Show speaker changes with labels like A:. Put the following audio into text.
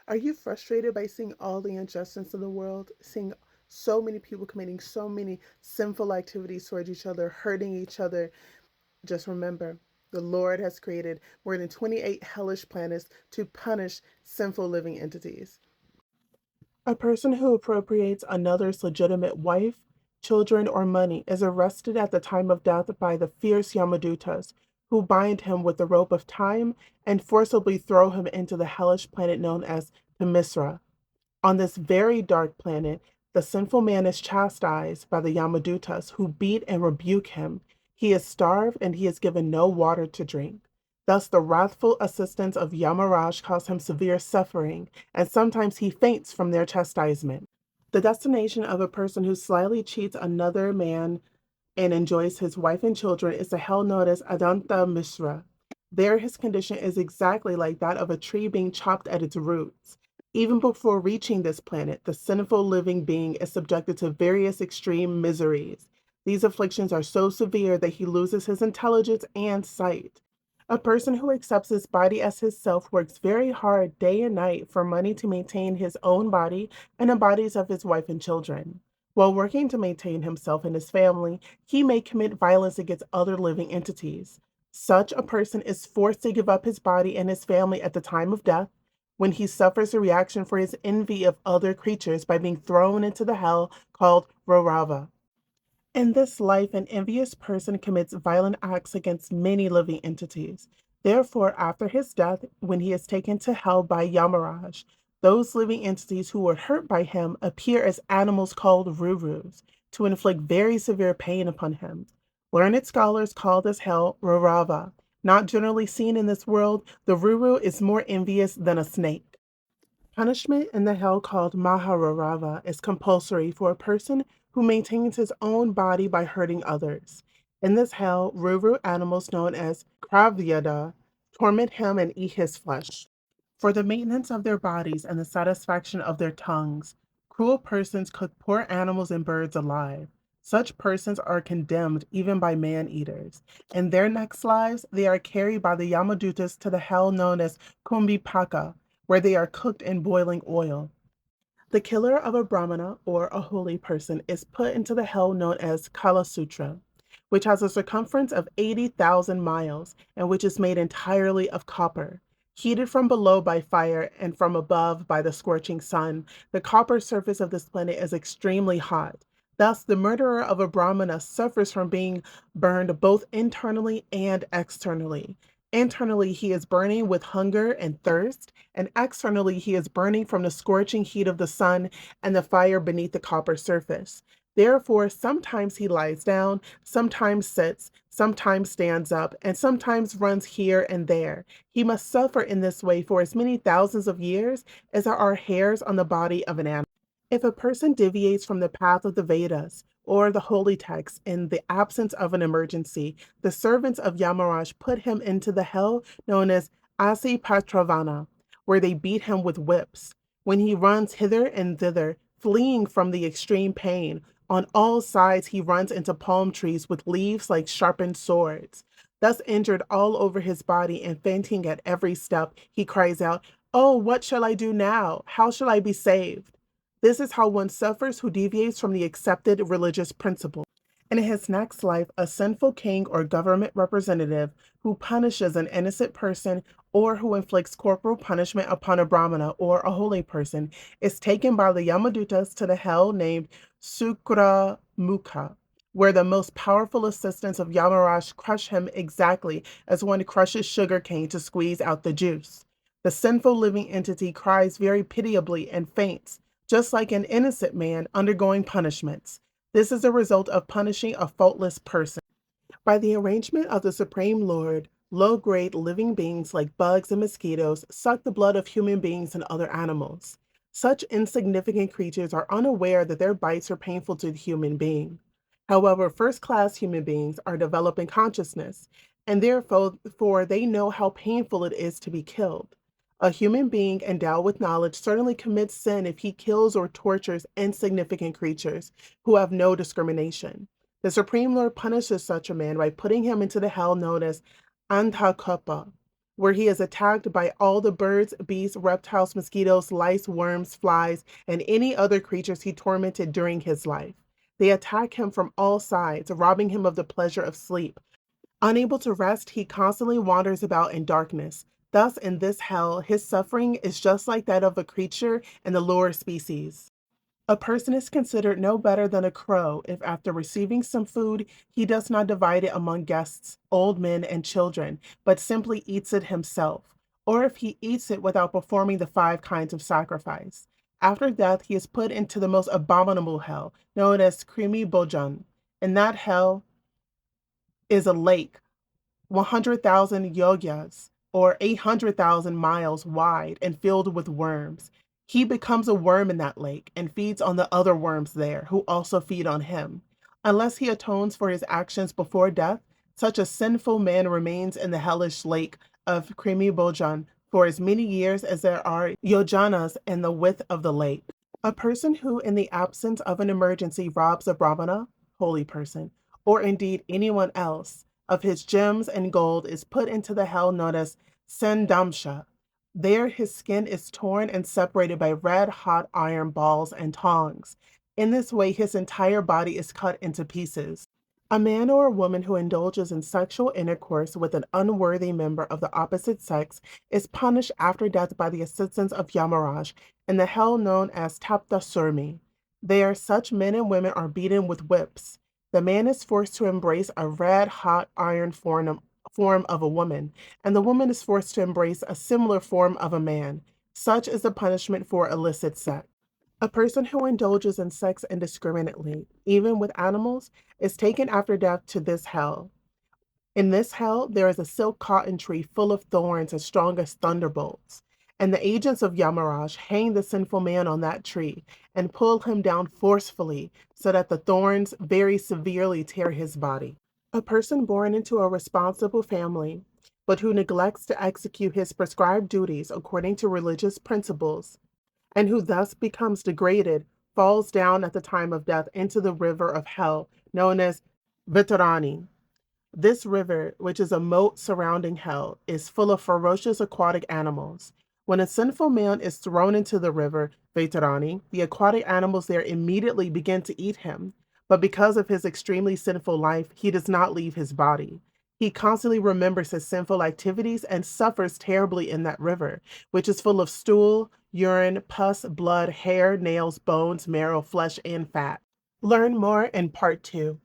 A: Are you frustrated by seeing all the injustice in the world, seeing so many people committing so many sinful activities towards each other, hurting each other? Just remember, the Lord has created more than 28 hellish planets to punish sinful living entities. A person who appropriates another's legitimate wife, children, or money is arrested at the time of death by the fierce Yamadutas, who bind him with the rope of time and forcibly throw him into the hellish planet known as Themyscira. On this very dark planet, the sinful man is chastised by the Yamadutas, who beat and rebuke him. He is starved and he is given no water to drink. Thus, the wrathful assistants of Yamaraj cause him severe suffering, and sometimes he faints from their chastisement. The destination of a person who slyly cheats another man and enjoys his wife and children is a hell known as Adanta Mishra. There, his condition is exactly like that of a tree being chopped at its roots. Even before reaching this planet, the sinful living being is subjected to various extreme miseries. These afflictions are so severe that he loses his intelligence and sight. A person who accepts his body as his self works very hard day and night for money to maintain his own body and the bodies of his wife and children. While working to maintain himself and his family, he may commit violence against other living entities. Such a person is forced to give up his body and his family at the time of death, when he suffers a reaction for his envy of other creatures by being thrown into the hell called Rorava. In this life, an envious person commits violent acts against many living entities. Therefore, after his death, when he is taken to hell by Yamaraj, those living entities who were hurt by him appear as animals called Rurus to inflict very severe pain upon him. Learned scholars call this hell Rarava. Not generally seen in this world, the Ruru is more envious than a snake. Punishment in the hell called Mahararava is compulsory for a person who maintains his own body by hurting others. In this hell, Ruru animals known as Kravyada torment him and eat his flesh. For the maintenance of their bodies and the satisfaction of their tongues, cruel persons cook poor animals and birds alive. Such persons are condemned even by man eaters. In their next lives, they are carried by the Yamadutas to the hell known as Kumbhipaka, where they are cooked in boiling oil. The killer of a Brahmana or a holy person is put into the hell known as Kalasutra, which has a circumference of 80,000 miles and which is made entirely of copper. Heated from below by fire and from above by the scorching sun, the copper surface of this planet is extremely hot. Thus, the murderer of a Brahmana suffers from being burned both internally and externally. Internally, he is burning with hunger and thirst, and externally, he is burning from the scorching heat of the sun and the fire beneath the copper surface. Therefore, sometimes he lies down, sometimes sits, sometimes stands up, and sometimes runs here and there. He must suffer in this way for as many thousands of years as there are hairs on the body of an animal. If a person deviates from the path of the Vedas or the holy texts in the absence of an emergency, the servants of Yamaraj put him into the hell known as Asipatravana, where they beat him with whips. When he runs hither and thither, fleeing from the extreme pain, on all sides he runs into palm trees with leaves like sharpened swords. Thus injured all over his body and fainting at every step, he cries out, "Oh, what shall I do now? How shall I be saved?" This is how one suffers who deviates from the accepted religious principle. In his next life, a sinful king or government representative who punishes an innocent person or who inflicts corporal punishment upon a Brahmana or a holy person is taken by the Yamadutas to the hell named Sukra Mukha, where the most powerful assistants of Yamaraj crush him exactly as one crushes sugar cane to squeeze out the juice. The sinful living entity cries very pitiably and faints, just like an innocent man undergoing punishments. This is a result of punishing a faultless person. By the arrangement of the Supreme Lord, low-grade living beings like bugs and mosquitoes suck the blood of human beings and other animals. Such insignificant creatures are unaware that their bites are painful to the human being. However, first-class human beings are developing consciousness, and therefore they know how painful it is to be killed. A human being endowed with knowledge certainly commits sin if he kills or tortures insignificant creatures who have no discrimination. The Supreme Lord punishes such a man by putting him into the hell known as Andhakopa, where he is attacked by all the birds, beasts, reptiles, mosquitoes, lice, worms, flies, and any other creatures he tormented during his life. They attack him from all sides, robbing him of the pleasure of sleep. Unable to rest, he constantly wanders about in darkness. Thus, in this hell, his suffering is just like that of a creature in the lower species. A person is considered no better than a crow if, after receiving some food, he does not divide it among guests, old men, and children, but simply eats it himself, or if he eats it without performing the 5 kinds of sacrifice. After death, he is put into the most abominable hell, known as Krimi Bojan. In that hell is a lake 100,000 yogyas, or 800,000 miles wide and filled with worms. He becomes a worm in that lake and feeds on the other worms there, who also feed on him. Unless he atones for his actions before death, such a sinful man remains in the hellish lake of Krimi Bojan for as many years as there are yojanas in the width of the lake. A person who, in the absence of an emergency, robs a brahmana, holy person, or indeed anyone else, of his gems and gold is put into the hell known as Sendamsha. There his skin is torn and separated by red hot iron balls and tongs. In this way, his entire body is cut into pieces. A man or a woman who indulges in sexual intercourse with an unworthy member of the opposite sex is punished after death by the assistance of Yamaraj in the hell known as Tapta Surmi. There, such men and women are beaten with whips. The man is forced to embrace a red hot iron form of a woman, and the woman is forced to embrace a similar form of a man. Such is the punishment for illicit sex. A person who indulges in sex indiscriminately, even with animals, is taken after death to this hell. In this hell, there is a silk cotton tree full of thorns as strong as thunderbolts. And the agents of Yamaraj hang the sinful man on that tree and pull him down forcefully so that the thorns very severely tear his body. A person born into a responsible family, but who neglects to execute his prescribed duties according to religious principles, and who thus becomes degraded, falls down at the time of death into the river of hell known as Veterani. This river, which is a moat surrounding hell, is full of ferocious aquatic animals. When a sinful man is thrown into the river, Veterani, the aquatic animals there immediately begin to eat him. But because of his extremely sinful life, he does not leave his body. He constantly remembers his sinful activities and suffers terribly in that river, which is full of stool, urine, pus, blood, hair, nails, bones, marrow, flesh, and fat. Learn more in part 2.